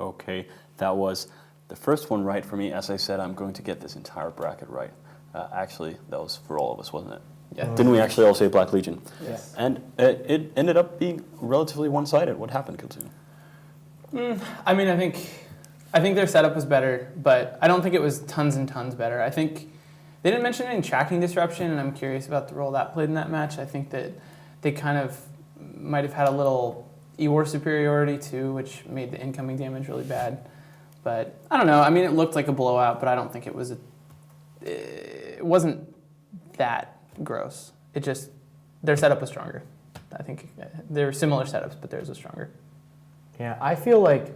Okay, that was the first one right for me. As I said, I'm going to get this entire bracket right. Actually, that was for all of us, wasn't it? Yeah. Didn't we actually all say Black Legion? Yes. And it ended up being relatively one-sided. What happened, Kiltune? I mean, I think their setup was better, but I don't think it was tons and tons better. I think they didn't mention any tracking disruption, and I'm curious about the role that played in that match. I think that they kind of might have had a little EWAR superiority too, which made the incoming damage really bad. But I don't know. I mean, it looked like a blowout, but I don't think it was it wasn't that gross. It just, their setup was stronger. I think they're similar setups, but theirs was stronger. Yeah, I feel like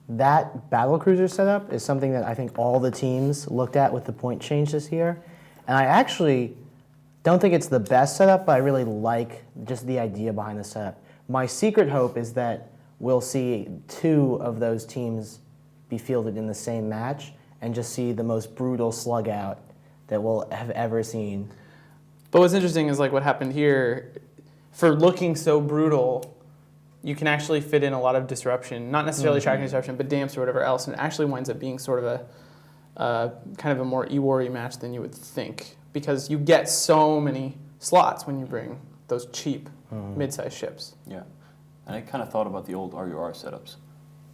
that battlecruiser setup is something that I think all the teams looked at with the point change this year. And I actually don't think it's the best setup, but I really like just the idea behind the setup. My secret hope is that we'll see 2 of those teams be fielded in the same match and just see the most brutal slug out that we'll have ever seen. But what's interesting is like what happened here, for looking so brutal, you can actually fit in a lot of disruption, not necessarily tracking disruption, but damps or whatever else, and it actually winds up being sort of a kind of a more EWAR-y match than you would think, because you get so many slots when you bring those cheap mid-sized ships. Yeah, and I kind of thought about the old RUR setups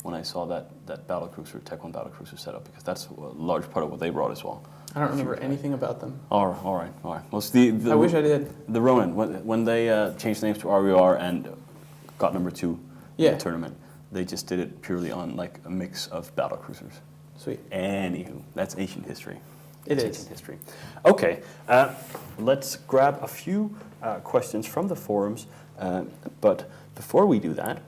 when I saw that battlecruiser, Tech 1 battlecruiser setup, because that's a large part of what they brought as well. I don't remember anything about them. All right. Well, it's I wish I did. The Ronin, when they changed names to RUR and got number 2 in the tournament, they just did it purely on like a mix of battlecruisers. Sweet. Anywho, that's ancient history. It's ancient history. Okay, let's grab a few questions from the forums, but before we do that,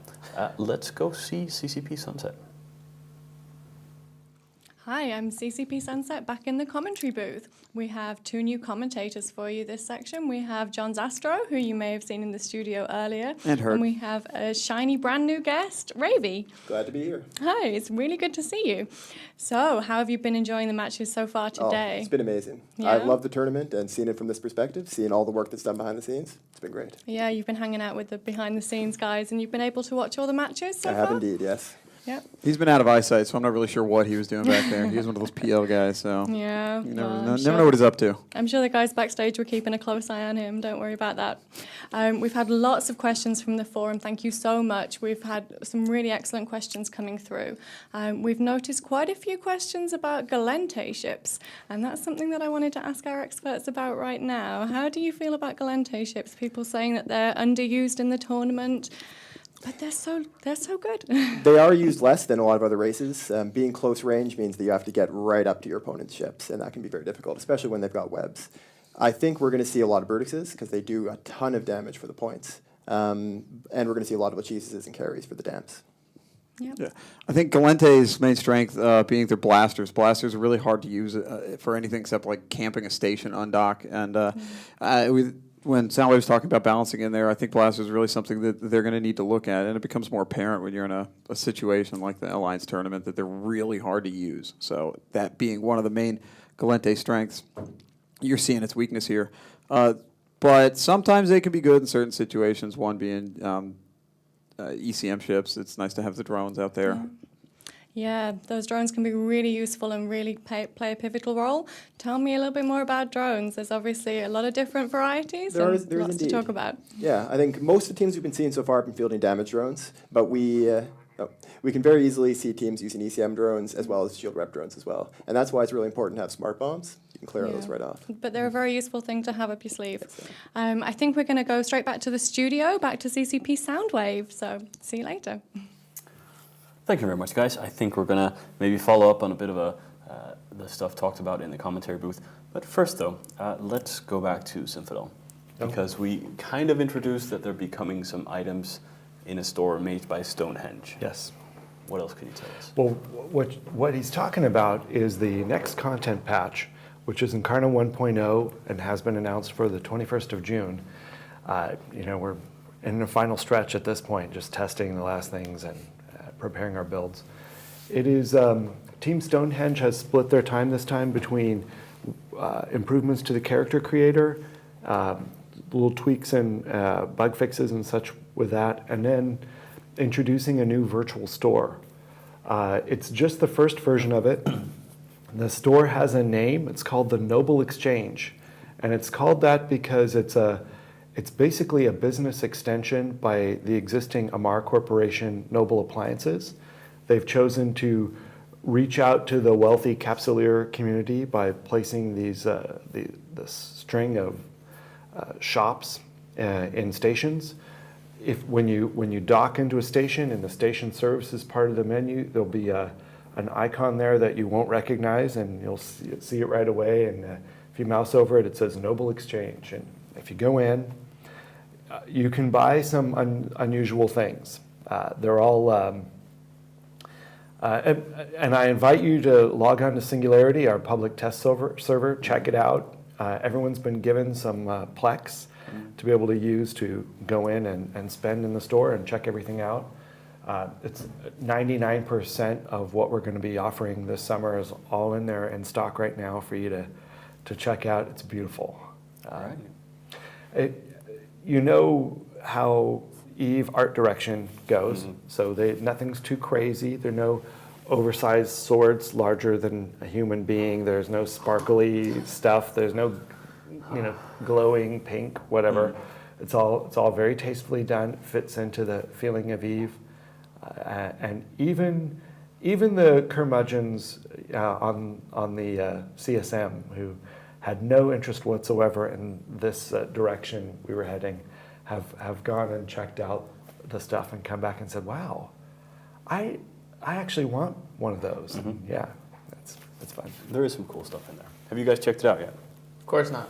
let's go see CCP Sunset. Hi, I'm CCP Sunset back in the commentary booth. We have 2 new commentators for you this section. We have John Zastro, who you may have seen in the studio earlier. And heard. And we have a shiny brand new guest, Ravy. Glad to be here. Hi, it's really good to see you. So, how have you been enjoying the matches so far today? Oh, it's been amazing. Yeah? I've loved the tournament and seeing it from this perspective, seeing all the work that's done behind the scenes. It's been great. Yeah, you've been hanging out with the behind-the-scenes guys, and you've been able to watch all the matches so I far? have indeed, yes. Yep. He's been out of eyesight, so I'm not really sure what he was doing back there. He was one of those PL guys, so Yeah. you well, never know what he's up to. I'm sure the guys backstage were keeping a close eye on him. Don't worry about that. We've had lots of questions from the forum. Thank you so much. We've had some really excellent questions coming through. We've noticed quite a few questions about Galente ships, and that's something that I wanted to ask our experts about right now. How do you feel about Galente ships? People saying that they're underused in the tournament. But they're so good. They are used less than a lot of other races. Being close range means that you have to get right up to your opponent's ships, and that can be very difficult, especially when they've got webs. I think we're going to see a lot of Burdixes because they do a ton of damage for the points. And we're going to see a lot of Lachesis and carries for the damps. Yep. Yeah, I think Galente's main strength being their blasters. Blasters are really hard to use for anything except like camping a station undock. And when Sally was talking about balancing in there, I think blasters is really something that they're going to need to look at, and it becomes more apparent when you're in a situation like the Alliance tournament that they're really hard to use. So that being one of the main Galente strengths, you're seeing its weakness here. But sometimes they can be good in certain situations, one being ECM ships. It's nice to have the drones out there. Yeah, those drones can be really useful and really play a pivotal role. Tell me a little bit more about drones. There's obviously a lot of different varieties There and is lots indeed. to talk about. Yeah, I think most of the teams we've been seeing so far have been fielding damage drones, but we can very easily see teams using ECM drones as well as shield rep drones as well. And that's why it's really important to have smart bombs. You can clear those right off. But they're a very useful thing to have up your sleeve. I think we're going to go straight back to the studio, back to CCP Soundwave. So see you later. Thank you very much, guys. I think we're going to maybe follow up on a bit of the stuff talked about in the commentary booth. But first, though, let's go back to Synfidel, because we kind of introduced that there'd be coming some items in a store made by Stonehenge. Yes. What else can you tell us? Well, what he's talking about is the next content patch, which is Incarna 1.0 and has been announced for the 21st of June. We're in the final stretch at this point, just testing the last things and preparing our builds. It is, Team Stonehenge has split their time this time between improvements to the character creator, little tweaks and bug fixes and such with that, and then introducing a new virtual store. It's just the first version of it. The store has a name. It's called the Noble Exchange. And it's called that because it's basically a business extension by the existing Amar Corporation Noble Appliances. They've chosen to reach out to the wealthy capsuleer community by placing this string of shops in stations. When you dock into a station and the station service is part of the menu, there'll be an icon there that you won't recognize, and you'll see it right away. And if you mouse over it, it says Noble Exchange. And if you go in, you can buy some unusual things. They're all, and I invite you to log on to Singularity, our public test server, check it out. Everyone's been given some Plex to be able to use to go in and spend in the store and check everything out. It's 99% of what we're going to be offering this summer is all in there in stock right now for you to check out. It's beautiful. All right. You know how Eve art direction goes, Mm-hmm. so nothing's too crazy. There are no oversized swords larger than a human being. There's no sparkly stuff. There's no, glowing pink, whatever. It's all very tastefully done. It fits into the feeling of Eve, and even the curmudgeons on the CSM who had no interest whatsoever in this direction we were heading, have gone and checked out the stuff and come back and said, "Wow, I actually want one of those." Mm-hmm. And yeah, that's fun. There is some cool stuff in there. Have you guys checked it out yet? Of course not.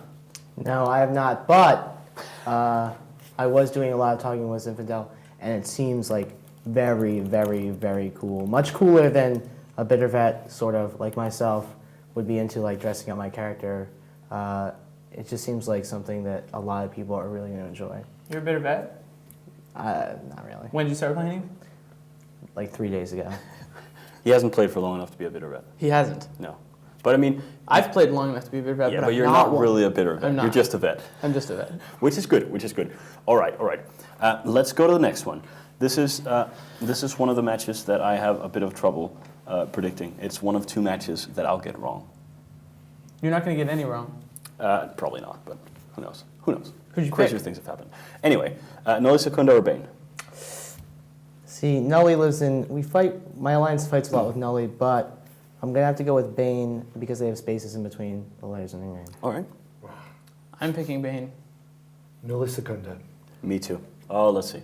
No, I have not, but I was doing a lot of talking with Zinfandel, and it seems like very, very, very cool. Much cooler than a bitter vet, sort of like myself, would be into like dressing up my character. It just seems like something that a lot of people are really going to enjoy. You're a bitter vet? Not really. When did you start playing? Like 3 days ago. He hasn't played for long enough to be a bitter vet. He hasn't. No. But I mean, I've played long enough to be a bitter vet, yeah, but but I'm you're not one. really a bitter vet. I'm not. You're just a vet. I'm just a vet. Which is good, which is good. All right. Let's go to the next one. This is one of the matches that I have a bit of trouble predicting. It's one of two matches that I'll get wrong. You're not going to get any wrong. Probably not, but who knows? Who knows? Who'd you Crazier pick? things have happened. Anyway, Noli Secunda or Bane? See, Nully lives in. My alliance fights a lot with Nully, but I'm going to have to go with Bane because they have spaces in between the letters in the name. All right. I'm picking Bane. Nulli Secunda. Me too. Oh, let's see.